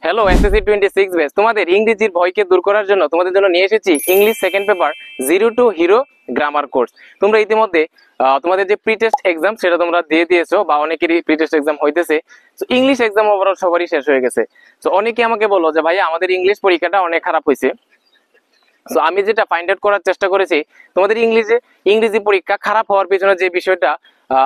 Hello SSC 26 batch, তোমাদের ইংরেজির ভয়কে দূর করার জন্য তোমাদের জন্য নিয়ে এসেছি English second paper zero two hero grammar course. তোমরা ইতিমধ্যে তোমাদের যে প্রি টেস্ট এক্সাম সেটা তোমরা দিয়ে দিয়েছো বা অনেকেরই প্রি টেস্ট এক্সাম হইতেছে। তো ইংলিশ এক্সাম ওভারঅল সবারই শেষ হয়ে গেছে। তো অনেকে আমাকে বললো যে ভাইয়া আমাদের ইংলিশ পরীক্ষাটা অনেক খারাপ হয়েছে। তো আমি যেটা ফাইন্ড আউট করার চেষ্টা করেছি, তোমাদের ইংরেজি পরীক্ষা খারাপ হওয়ার পিছনে যে বিষয়টা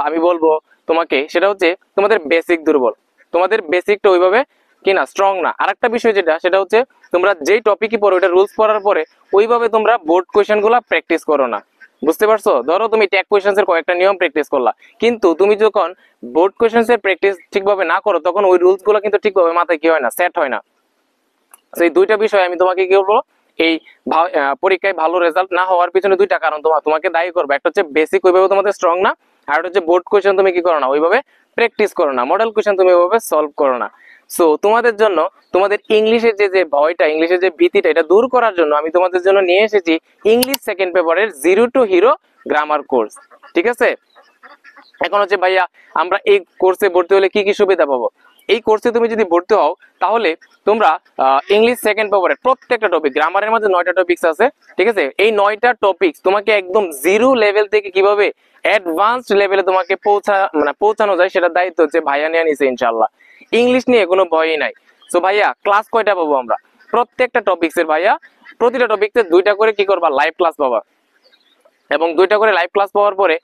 আমি বলবো তোমাকে, সেটা হচ্ছে তোমাদের বেসিক দুর্বল। তোমাদের বেসিকটা ওইভাবে কিনা স্ট্রং না। আরেকটা বিষয় সেটা হচ্ছে তোমরা যেই টপিকই পড়ো ওটা রুলস পড়ার পরে ওইভাবে তোমরা বোর্ড কোয়েশ্চেন গুলা প্র্যাকটিস করো না। বুঝতে পারছো? ধরো তুমি ট্যাগ কোয়েশ্চেন্স এর কয়েকটা নিয়ম প্র্যাকটিস করলা, কিন্তু তুমি যখন বোর্ড কোয়েশ্চেন্স এর প্র্যাকটিস ঠিকভাবে না করো তখন ওই রুলস গুলো কিন্তু ঠিকভাবে মাথায় কি হয় না, সেট হয় না। সেই দুইটা বিষয় আমি তোমাকে কি বলবো, এই পরীক্ষায় ভালো রেজাল্ট না হওয়ার পিছনে দুইটা কারণ তোমাকে দায়ী করবে। একটা হচ্ছে বেসিক ওইভাবে তোমাদের স্ট্রং না, আর একটা হচ্ছে বোর্ড কোয়েশ্চেন তুমি কি করো না, ওইভাবে প্র্যাকটিস করো না, মডেল কোয়েশ্চেন তুমি ওইভাবে সলভ করো না। সো তোমাদের জন্য তোমাদের ইংলিশের যে ভয়টা, ইংলিশের যে ভীতিটা, এটা দূর করার জন্য আমি তোমাদের জন্য নিয়ে এসেছি ইংলিশ সেকেন্ড পেপারের zero two hero grammar course. ঠিক আছে? এখন হচ্ছে ভাইয়া আমরা এই কোর্সে ভর্তি হলে কি কি সুবিধা পাবো? এই কোর্সে তুমি যদি ভর্তি হও তাহলে তোমরা ইংলিশ সেকেন্ড পেপারের প্রত্যেকটা টপিক, গ্রামারের মধ্যে 9টা টপিকস আছে। ঠিক আছে? এই 9টা টপিকস তোমাকে একদম জিরো লেভেল থেকে কিভাবে অ্যাডভান্সড লেভেলে তোমাকে পৌঁছানো যায় সেটা দায়িত্ব হচ্ছে ভাইয়া নিয়ে নিছে ইনশাআল্লাহ। ইংলিশ নিয়ে কোনো ভয়ই নাই। সো ভাইয়া ক্লাস কয়টা পাবো আমরা? প্রত্যেকটা টপিকস এর ভাইয়া প্রতিটা টপিকতে 2টা করে কি করবা, লাইভ ক্লাস পাবা। এবং 2টা করে লাইভ ক্লাস পাওয়ার পরে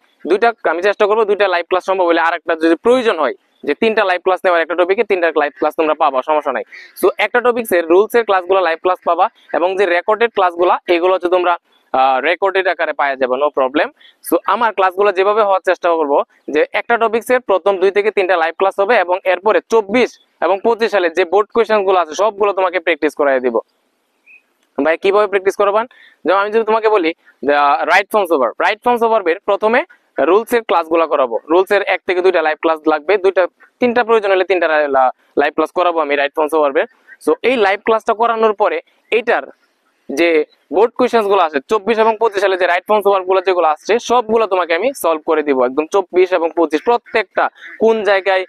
আমি চেষ্টা করবো 2টা লাইভ ক্লাস সম্ভব হলে আর একটা যদি প্রয়োজন হয় যে 3টা লাইভ ক্লাস নেওয়ার, একটা টপিকে 3টা লাইভ ক্লাস তোমরা পাবা, সমস্যা নাই। সো একটা টপিকস এর রুলস এর ক্লাসগুলো লাইভ ক্লাস পাবা, এবং যে রেকর্ডেড ক্লাসগুলো এগুলো হচ্ছে তোমরা রেকর্ডেড আকারে পাওয়া যাবে, নো প্রবলেম। সো আমার ক্লাসগুলো যেভাবে হওয়ার চেষ্টা করবো যে একটা টপিকস এর প্রথম 2 থেকে 3টা লাইভ ক্লাস হবে, এবং এরপরে 24 এবং 25 সালে যে বোর্ড কোয়েশ্চেন গুলো আছে সবগুলো তোমাকে প্র্যাকটিস করাই দিব। ভাই কিভাবে প্র্যাকটিস করবেন? যেমন আমি যদি তোমাকে বলি রাইট ফর্মস ওভার বের প্রথমে রুলস এর ক্লাসগুলো করাবো। রুলস এর 1 থেকে 2টা লাইভ ক্লাস লাগবে, 3টা প্রয়োজন হলে 3টা লাইভ ক্লাস করাবো আমি রাইট ফর্মস ওভার বের। সো এই লাইভ ক্লাসটা করানোর পরে এইটার যে বোর্ড কোয়েশ্চেন্স গুলো আছে 24 এবং 25 সালে যে রাইট ফর্মস ওভার গুলো যেগুলো আসছে সবগুলো তোমাকে আমি সলভ করে দিব। একদম 24 এবং 25 প্রত্যেকটা কোন জায়গায়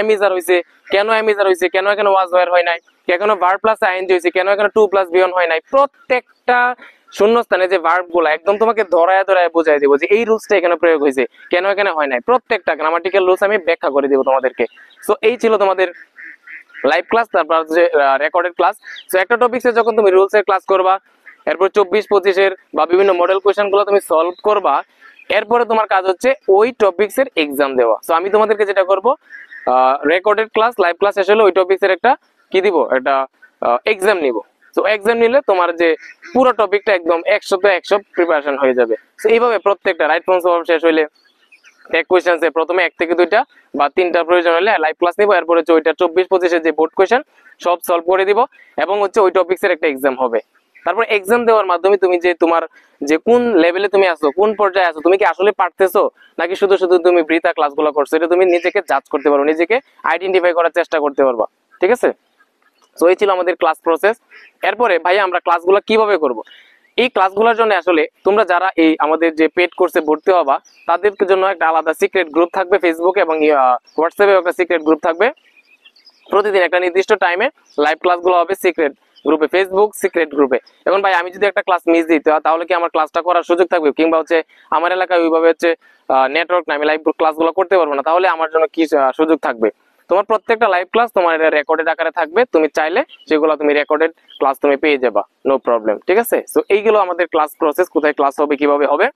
এমিজার হইছে, কেন এমিজার হইছে, কেন এখানে ওয়াজ ওয়্যার হয় নাই, কেন ভার্ব প্লাস আইএনজি হইছে, কেন এখানে টু প্লাস বিয়ন হয় নাই, প্রত্যেকটা শূন্যস্থানে যে ভার্ব গুলো একদম তোমাকে ধরায় বুঝাই দেবো যে এই রুলসটা এখানে প্রয়োগ হয়েছে, কেন এখানে হয় নাই, প্রত্যেকটা গ্রামাটিক্যাল রুলস আমি ব্যাখ্যা করে দিব তোমাদেরকে। সো এই ছিল তোমাদের লাইভ ক্লাস, তারপর যে রেকর্ডেড ক্লাস। সো একটা টপিকসে যখন তুমি রুলস এর ক্লাস করবা, এরপর 24-25 এর বা বিভিন্ন মডেল কোয়েশ্চেন গুলো তুমি সলভ করবা, এরপরে তোমার কাজ হচ্ছে ওই টপিকস এর এক্সাম দেওয়া। সো আমি তোমাদেরকে যেটা করব, রেকর্ডেড ক্লাস লাইভ ক্লাস শেষ হলে ওই টপিকস এর একটা কি দিব, একটা এক্সাম নিব। সো এক্সাম নিলে তোমার যে পুরো টপিকটা একদম 100 তে 100 প্রিপারেশন হয়ে যাবে। সো এইভাবে প্রত্যেকটা রাইট ফর্মস ওভার শেষ হইলে ট্যাগ কোয়েশ্চেন্স এর প্রথমে 1 থেকে 2টা বা 3টা প্রয়োজন হলে লাইভ ক্লাস নিব, এরপর হচ্ছে ওইটা 24-25 এর যে বোর্ড কোয়েশ্চেন সব সলভ করে দিব, এবং হচ্ছে ওই টপিকস এর একটা এক্সাম হবে। তারপর এক্সাম দেওয়ার মাধ্যমে তুমি যে তোমার যে কোন লেভেলে তুমি আছো, কোন পর্যায়ে আছো, তুমি কি আসলে পারতেছো নাকি শুধু শুধু তুমি বৃথা ক্লাসগুলো করছো, এটা তুমি নিজেকে জাজ করতে পারো, নিজেকে আইডেন্টিফাই করার চেষ্টা করতে পারবা। ঠিক আছে? সো এই ছিল আমাদের ক্লাস প্রসেস। এরপরে ভাই আমরা ক্লাসগুলো কিভাবে করব? এই ক্লাসগুলোর জন্য আসলে তোমরা যারা এই আমাদের যে পেড কোর্সে ভর্তি হবা তাদের জন্য একটা আলাদা সিক্রেট গ্রুপ থাকবে ফেসবুকে, এবং হোয়াটসঅ্যাপে একটা সিক্রেট গ্রুপ থাকবে। প্রতিদিন একটা নির্দিষ্ট টাইমে লাইভ ক্লাসগুলো হবে সিক্রেট গ্রুপে, ফেসবুক সিক্রেট গ্রুপে। এখন ভাই আমি যদি একটা ক্লাস মিস দিতে হয় তাহলে কি আমার ক্লাসটা করার সুযোগ থাকবে? কিংবা হচ্ছে আমার এলাকায় ওইভাবে হচ্ছে নেটওয়ার্ক না, আমি লাইভ ক্লাসগুলো করতে পারবো না, তাহলে আমার জন্য কি সুযোগ থাকবে? তোমার প্রত্যেকটা লাইভ ক্লাস তোমার রেকর্ডেড আকারে থাকবে, তুমি চাইলে সেগুলো তুমি রেকর্ডেড ক্লাস তুমি পেয়ে যাবা, নো প্রবলেম। ঠিক আছে? সো এইগুলো আমাদের ক্লাস প্রসেস, কোথায় ক্লাস হবে, কিভাবে হবে।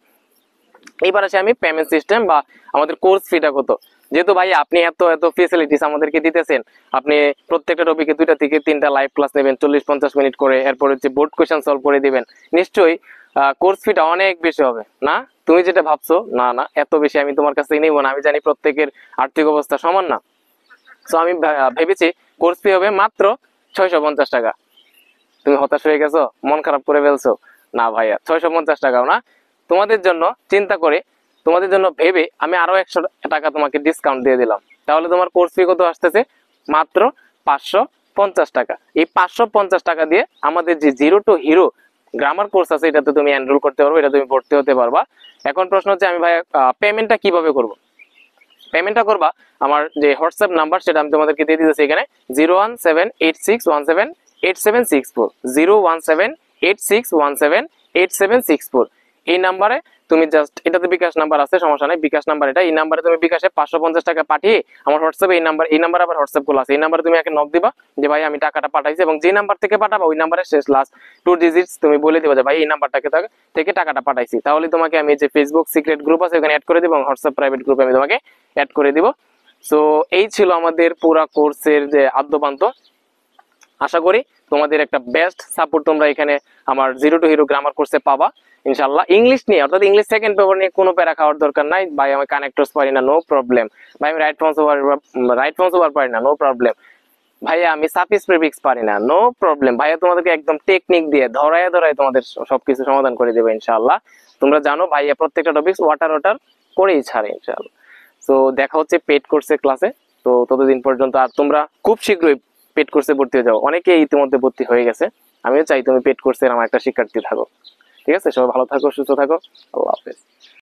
এইবার আসে আমি পেমেন্ট সিস্টেম বা আমাদের কোর্স ফিটা কত। যেহেতু ভাই আপনি এত এত ফেসিলিটিস আমাদেরকে দিতেছেন, আপনি প্রত্যেকটা টপিকে 2টা থেকে 3টা লাইভ ক্লাস নেবেন 40-50 মিনিট করে, এরপর হচ্ছে বোর্ড কোয়েশ্চেন সলভ করে দিবেন, নিশ্চয়ই কোর্স ফিটা অনেক বেশি হবে না? তুমি যেটা ভাবছো, না না এত বেশি আমি তোমার কাছ থেকে নিব না, আমি জানি প্রত্যেকের আর্থিক অবস্থা সমান না। সো আমি ভেবেছি কোর্স ফি হবে মাত্র 650 টাকা। তুমি হতাশ হয়ে গেছো, মন খারাপ করে ফেলছো? না ভাইয়া 650 টাকাও না, তোমাদের জন্য চিন্তা করে, তোমাদের জন্য ভেবে আমি আরো 100 টাকা তোমাকে ডিসকাউন্ট দিয়ে দিলাম। তাহলে তোমার কোর্স ফি কত আসতেছে? মাত্র 550 টাকা। এই 550 টাকা দিয়ে আমাদের যে zero two hero grammar course আছে এটাতে তুমি এনরোল করতে পারবে, এটা তুমি ভর্তি হতে পারবা। এখন প্রশ্ন হচ্ছে আমি ভাইয়া পেমেন্টটা কিভাবে করব? পেমেন্টটা করবা আমার যে হোয়াটসঅ্যাপ নাম্বার সেটা আমি তোমাদেরকে দিয়ে দিতেছি এখানে 01786178764 01786178764 এই নাম্বারে তুমি জাস্ট, এটাতে বিকাশ নাম্বার আছে, সমস্যা নাই, বিকাশ নাম্বার এটা, এই নাম্বারে তুমি বিকাশে 550 টাকা পাঠিয়ে আমার হোয়াটসঅ্যাপে এই নাম্বার আবার হোয়াটসঅ্যাপ গুলো আছে, এই নাম্বারে তুমি একে নক দিবা যে ভাই আমি টাকাটা পাঠাইছি, এবং যে নাম্বার থেকে পাঠাবা ওই নাম্বারের শেষ লাস্ট 2 ডিজিটস তুমি বলে দিবা যে ভাই এই নাম্বারটাকে থেকে টাকাটা পাঠাইছি। তাহলে তোমাকে আমি যে ফেসবুক সিক্রেট গ্রুপ আছে ওখানে অ্যাড করে দিব, এবং হোয়াটসঅ্যাপ প্রাইভেট গ্রুপে আমি তোমাকে অ্যাড করে দিব। সো এই ছিল আমাদের পুরা কোর্সের যে আদ্যপান্ত। আশা করি তোমাদের একটা বেস্ট সাপোর্ট তোমরা এখানে আমার জিরো টু হিরো গ্রামার কোর্সে পাবা ইনশাআল্লাহ। ইংলিশ নিয়ে, অর্থাৎ ইংলিশ সেকেন্ড পেপার নিয়ে কোনো প্যারা খাওয়ার দরকার নাই ভাই। আমি কানেক্টরস পারি না, নো প্রবলেম ভাই। আমি রাইট ফর্মস ওভার পারি না, নো প্রবলেম ভাইয়া। আমি সাফিক্স প্রিফিক্স পারি না, নো প্রবলেম ভাইয়া। তোমাদেরকে একদম টেকনিক দিয়ে ধরায় তোমাদের সবকিছু সমাধান করে দেবে ইনশাআল্লাহ। তোমরা জানো ভাইয়া প্রত্যেকটা টপিকস ওয়াটার করেই ছাড়ে ইনশাআল্লাহ। তো দেখা হচ্ছে পেড কোর্সের ক্লাসে। তো ততদিন পর্যন্ত, আর তোমরা খুব শীঘ্রই পেড কোর্সে ভর্তি হয়ে যাও, অনেকেই ইতিমধ্যে ভর্তি হয়ে গেছে। আমিও চাই তুমি পেড কোর্সের আমার একটা শিক্ষার্থী থাকো। ঠিক আছে, সবাই ভালো থাকো, সুস্থ থাকো, আল্লাহ হাফেজ।